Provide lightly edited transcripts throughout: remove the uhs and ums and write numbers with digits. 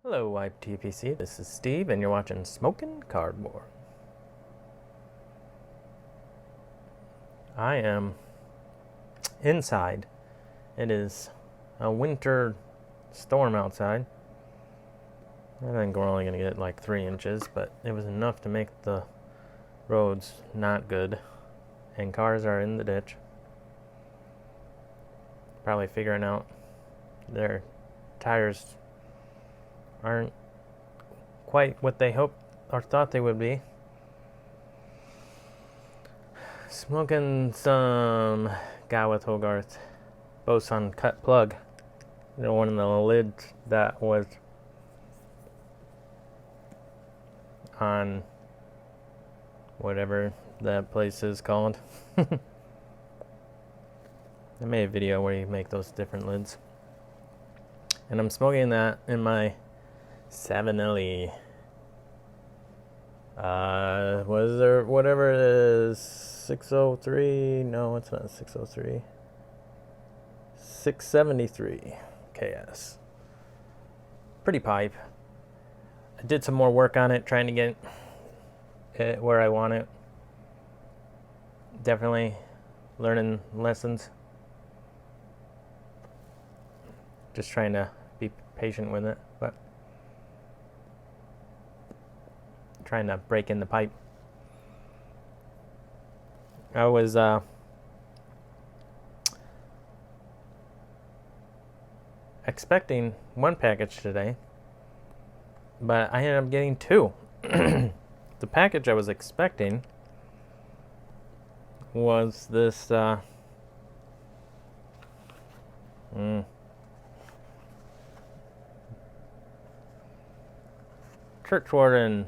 Hello, YTPC. This is Steve, and you're watching Smoking Cardboard. I am inside. It is a winter storm outside. I think we're only going to get like 3 inches, but it was enough to make the roads not good, and cars are in the ditch. Probably figuring out their tires aren't quite what they hoped or thought they would be. Smoking some guy with Hogarth Boson cut plug. You know, one of the lids that was on whatever that place is called. I made a video where you make those different lids. And I'm smoking that in my 7LE. Was there whatever it is, 603? No, it's not 603. 673 KS. Pretty pipe. I did some more work on it, trying to get it where I want it. Definitely learning lessons. Just trying to be patient with it, but trying to break in the pipe. I was expecting 1 package today, but I ended up getting 2. The package I was expecting was this church warden,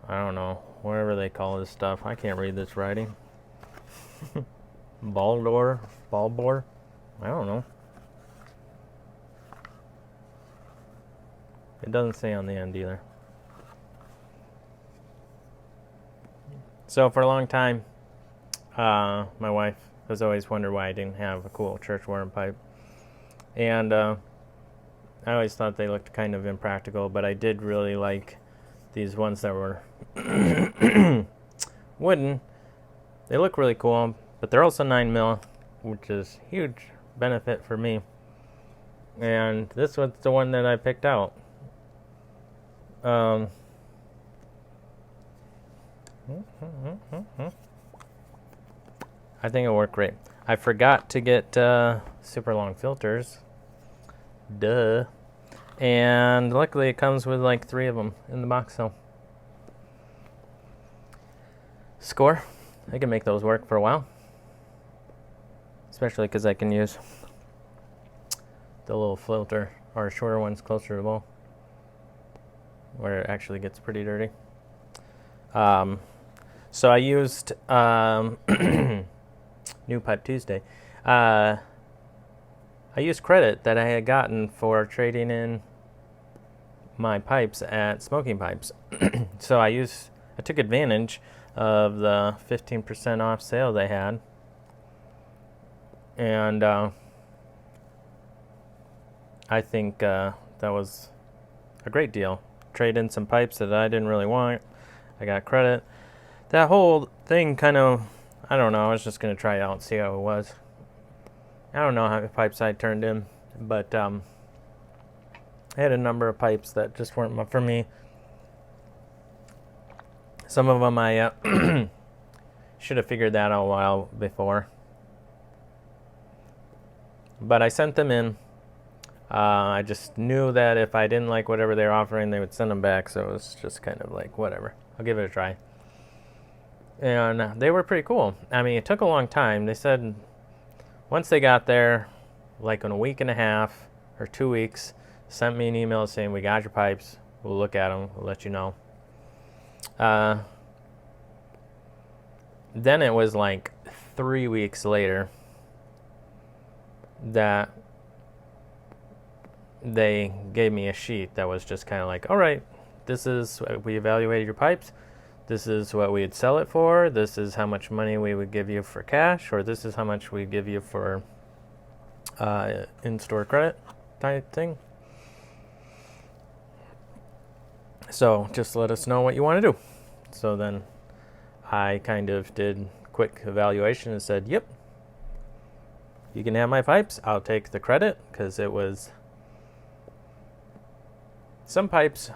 I don't know, whatever they call this stuff. I can't read this writing. Baldor, I don't know. It doesn't say on the end either. So for a long time, my wife has always wondered why I didn't have a cool church warden pipe. And I always thought they looked kind of impractical, but I did really like these ones that were wooden. They look really cool, but they're also 9mm, which is huge benefit for me. And this was the one that I picked out. I think it'll work great. I forgot to get super long filters. Duh. And luckily it comes with like 3 of them in the box, so score. I can make those work for a while, especially because I can use the little filter or shorter ones closer to the bowl where it actually gets pretty dirty. So I used New Pipe Tuesday. I used credit that I had gotten for trading in my pipes at Smoking Pipes. So I took advantage of the 15% off sale they had. And I think that was a great deal. Trade in some pipes that I didn't really want. I got credit. That whole thing kind of, I don't know, I was just going to try it out and see how it was. I don't know how many pipes I turned in, but I had a number of pipes that just weren't for me. Some of them I should have figured that out a while before. But I sent them in. I just knew that if I didn't like whatever they were offering, they would send them back. So it was just kind of like, whatever. I'll give it a try. And they were pretty cool. I mean, it took a long time. They said once they got there, like in a week and a half or 2 weeks, sent me an email saying, we got your pipes. We'll look at them. We'll let you know. Then it was like 3 weeks later that they gave me a sheet that was just kind of like, all right, this is, we evaluated your pipes. This is what we'd sell it for. This is how much money we would give you for cash, or this is how much we give you for in-store credit type thing. So just let us know what you want to do. So then I kind of did quick evaluation and said, yep, you can have my pipes. I'll take the credit, because it was some pipes,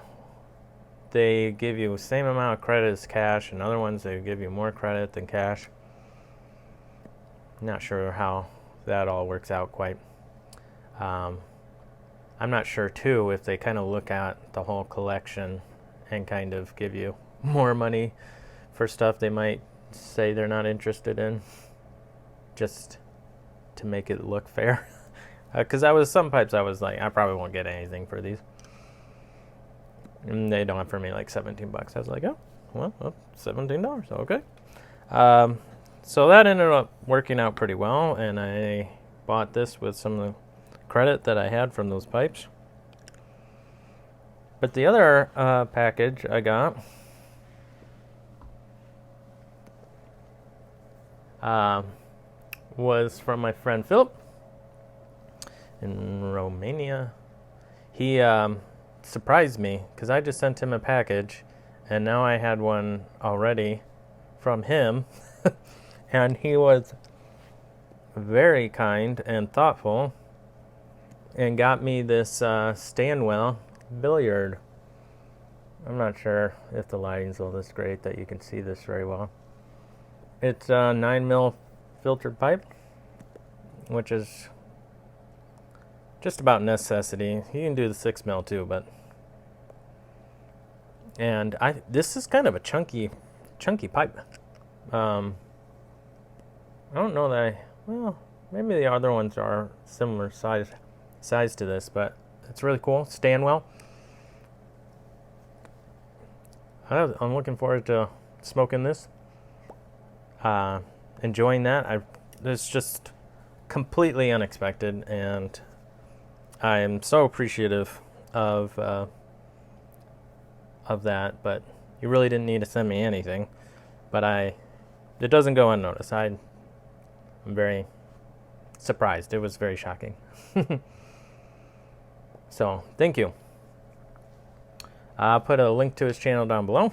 they give you the same amount of credit as cash, and other ones they give you more credit than cash. Not sure how that all works out quite. I'm not sure too if they kind of look at the whole collection and kind of give you more money for stuff they might say they're not interested in, just to make it look fair. Because some pipes I was like, I probably won't get anything for these. And they don't offer me like $17. I was like, oh, well, $17, okay. So that ended up working out pretty well, and I bought this with some of the credit that I had from those pipes. But the other package I got was from my friend Philip in Romania. He surprised me because I just sent him a package, and now I had one already from him. And he was very kind and thoughtful and got me this Stanwell billiard. I'm not sure if the lighting's all this great that you can see this very well. It's a 9mm filtered pipe, which is just about necessity. You can do the 6mm too, but this is kind of a chunky pipe. I don't know that well, maybe the other ones are similar size to this, but it's really cool. Stanwell. I'm looking forward to smoking this. Enjoying that. It's just completely unexpected, and I am so appreciative of that. But you really didn't need to send me anything. But it doesn't go unnoticed. I'm very surprised. It was very shocking. So, thank you. I'll put a link to his channel down below.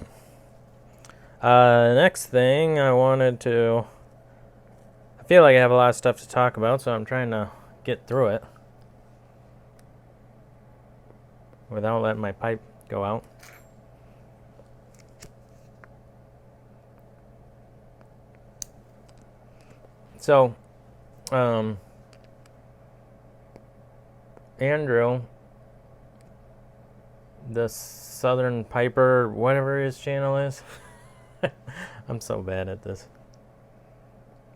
Next thing I feel like I have a lot of stuff to talk about, so I'm trying to get through it without letting my pipe go out. So, Andrew, the Southern Piper, whatever his channel is. I'm so bad at this.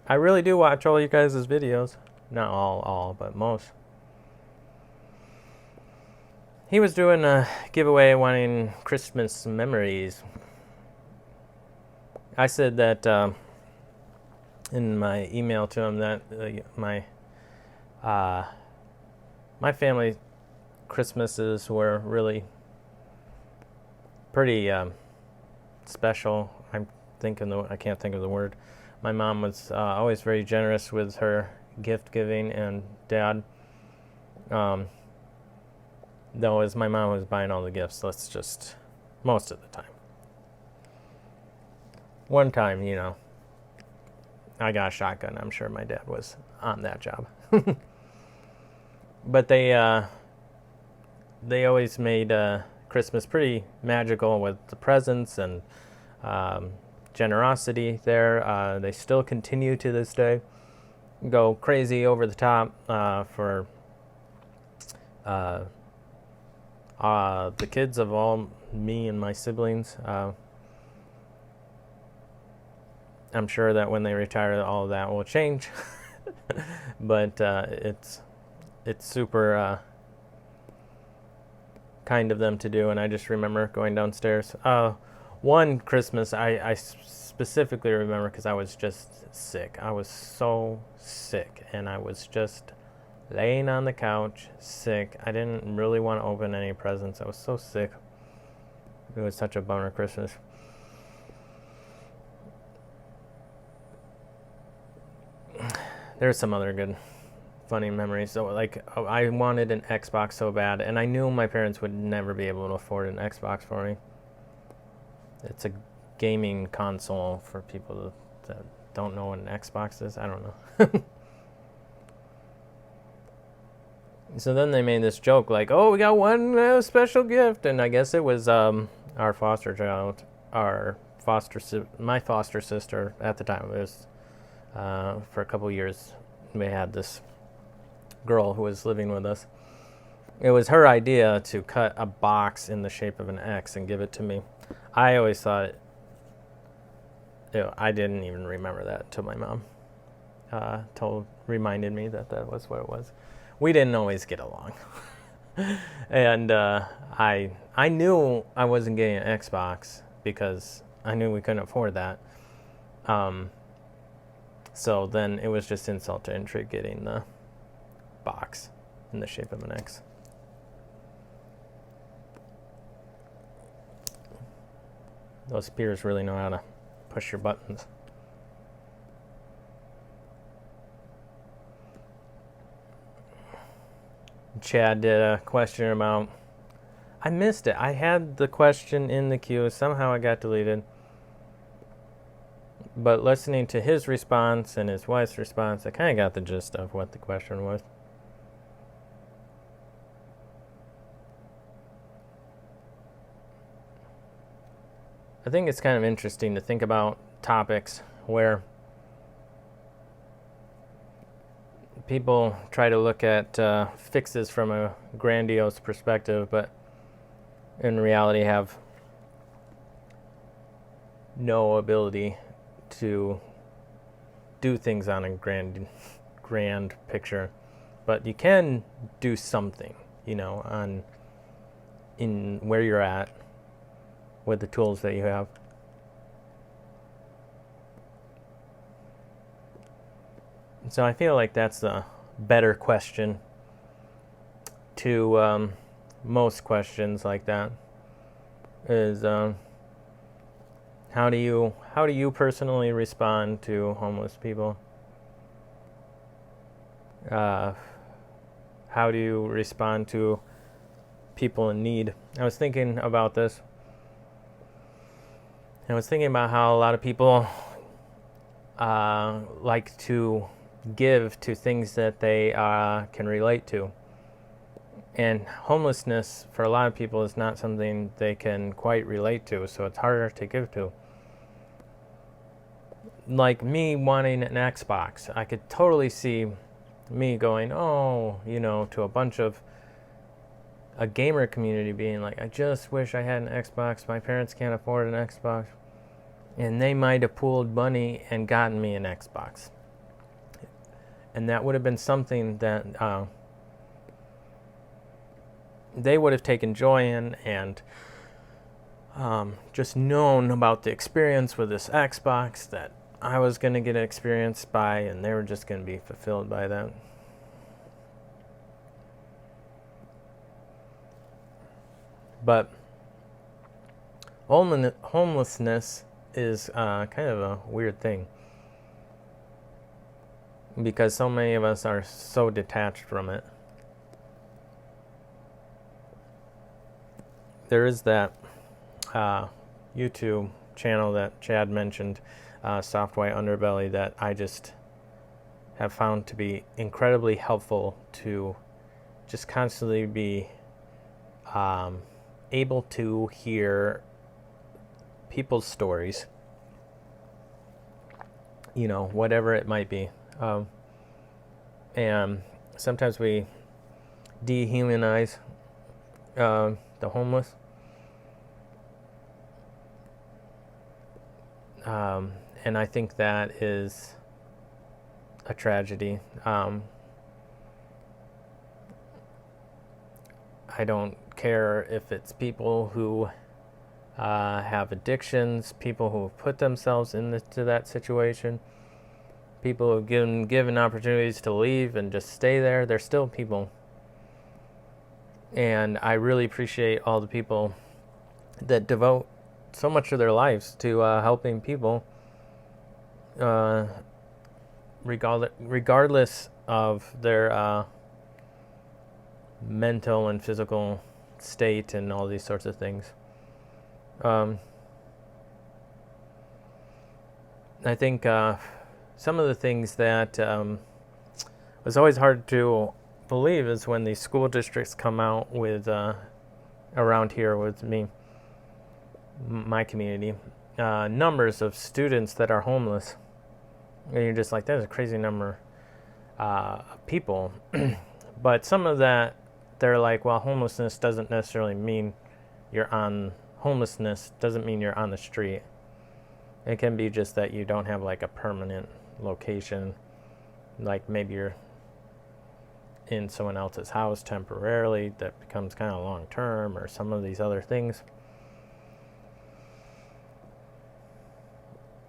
I really do watch all you guys' videos. Not all, but most. He was doing a giveaway wanting Christmas memories. I said that in my email to him that my family Christmases were really pretty special. I can't think of the word. My mom was always very generous with her gift giving, and Dad, though, as my mom was buying all the gifts, most of the time. One time, I got a shotgun. I'm sure my dad was on that job. But they always made Christmas pretty magical with the presents and generosity there. They still continue to this day. Go crazy over the top for the kids of all me and my siblings. I'm sure that when they retire, all of that will change. But it's super kind of them to do, and I just remember going downstairs. One Christmas, I specifically remember because I was just sick. I was so sick, and I was just laying on the couch, sick. I didn't really want to open any presents. I was so sick. It was such a bummer Christmas. There's some other good, funny memories. So, I wanted an Xbox so bad, and I knew my parents would never be able to afford an Xbox for me. It's a gaming console for people that don't know what an Xbox is. I don't know. So then they made this joke like, oh, we got one special gift. And I guess it was our foster child, my foster sister at the time. It was for a couple years. We had this girl who was living with us. It was her idea to cut a box in the shape of an X and give it to me. I always thought, I didn't even remember that until my mom reminded me that was what it was. We didn't always get along. And I knew I wasn't getting an Xbox because I knew we couldn't afford that. So then it was just insult to injury getting the box in the shape of an X. Those peers really know how to push your buttons. Chad did a question about, I missed it. I had the question in the queue. Somehow it got deleted. But listening to his response and his wife's response, I kind of got the gist of what the question was. I think it's kind of interesting to think about topics where people try to look at fixes from a grandiose perspective, but in reality have no ability to do things on a grand picture. But you can do something, in where you're at with the tools that you have. So I feel like that's a better question to most questions like that is how do you personally respond to homeless people? How do you respond to people in need? I was thinking about this. I was thinking about how a lot of people like to give to things that they can relate to. And homelessness for a lot of people is not something they can quite relate to, so it's harder to give to. Like me wanting an Xbox, I could totally see me going, to a bunch of a gamer community being like, I just wish I had an Xbox. My parents can't afford an Xbox. And they might have pooled money and gotten me an Xbox. And that would have been something that they would have taken joy in and just known about the experience with this Xbox that I was going to get experienced by, and they were just going to be fulfilled by that. But homelessness is kind of a weird thing, because so many of us are so detached from it. There is that YouTube channel that Chad mentioned, Soft White Underbelly, that I just have found to be incredibly helpful to just constantly be able to hear people's stories, whatever it might be. And sometimes we dehumanize the homeless. And I think that is a tragedy. I don't care if it's people who have addictions, people who have put themselves into that situation, people who have been given opportunities to leave and just stay there. They're still people. And I really appreciate all the people that devote so much of their lives to helping people, regardless of their mental and physical state and all these sorts of things. I think some of the things that was always hard to believe is when these school districts come out with, around here with me, my community, numbers of students that are homeless. And you're just like, that's a crazy number of people. But some of that, they're like, well, homelessness doesn't necessarily mean homelessness doesn't mean you're on the street. It can be just that you don't have like a permanent location, like maybe you're in someone else's house temporarily that becomes kind of long term, or some of these other things.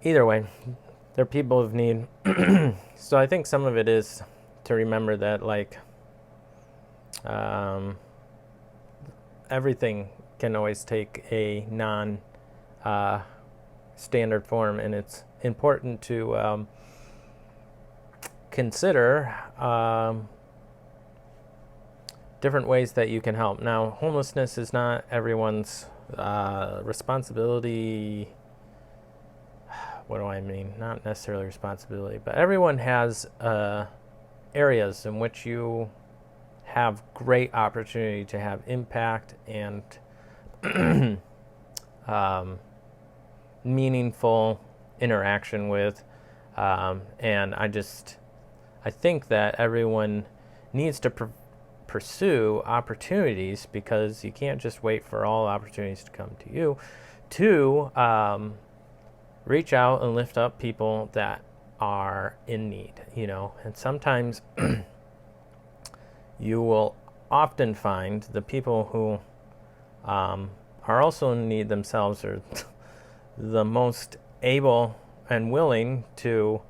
Either way, they're people of need. So I think some of it is to remember that, like, everything can always take a standard form, and it's important to consider different ways that you can help. Now, homelessness is not everyone's responsibility. What do I mean? Not necessarily responsibility, but everyone has areas in which you have great opportunity to have impact and meaningful interaction with. And I think that everyone needs to pursue opportunities, because you can't just wait for all opportunities to come to you, to reach out and lift up people that are in need, and sometimes you will often find the people who are also in need themselves are the most able and willing to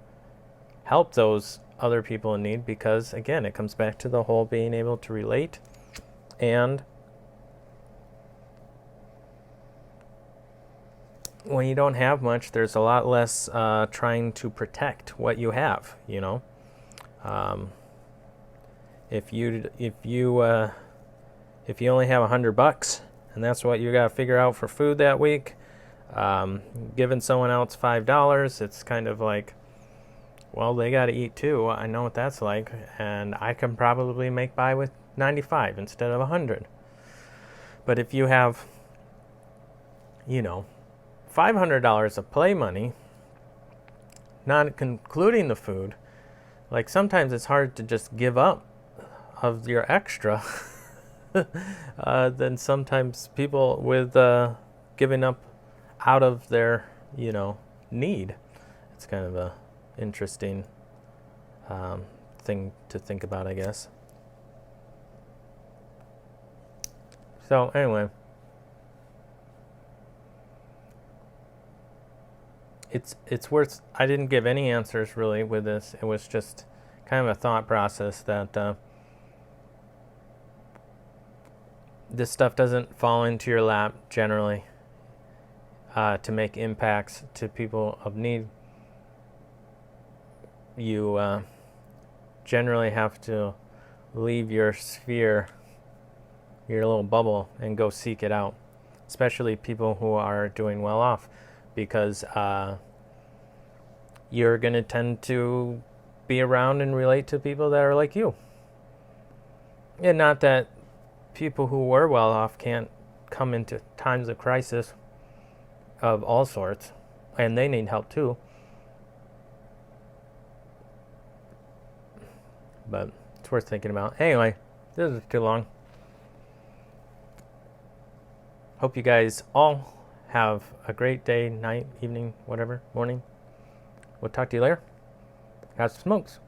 help those other people in need, because again, it comes back to the whole being able to relate. And when you don't have much, there's a lot less trying to protect what you have, if you only have $100 and that's what you got to figure out for food that week, giving someone else $5, it's kind of like, well, they got to eat too. I know what that's like, and I can probably make by with 95 instead of 100. But if you have, $500 of play money, not including the food, like sometimes it's hard to just give up of your extra. Then sometimes people with giving up out of their, need. It's kind of a interesting thing to think about, I guess. So anyway, it's worth. I didn't give any answers really with this. It was just kind of a thought process that this stuff doesn't fall into your lap generally to make impacts to people of need. You generally have to leave your sphere, your little bubble, and go seek it out, especially people who are doing well off, because you're going to tend to be around and relate to people that are like you. And not that people who were well off can't come into times of crisis of all sorts, and they need help too. But it's worth thinking about. Anyway, this is too long. Hope you guys all have a great day, night, evening, whatever, morning. We'll talk to you later. Have some smokes.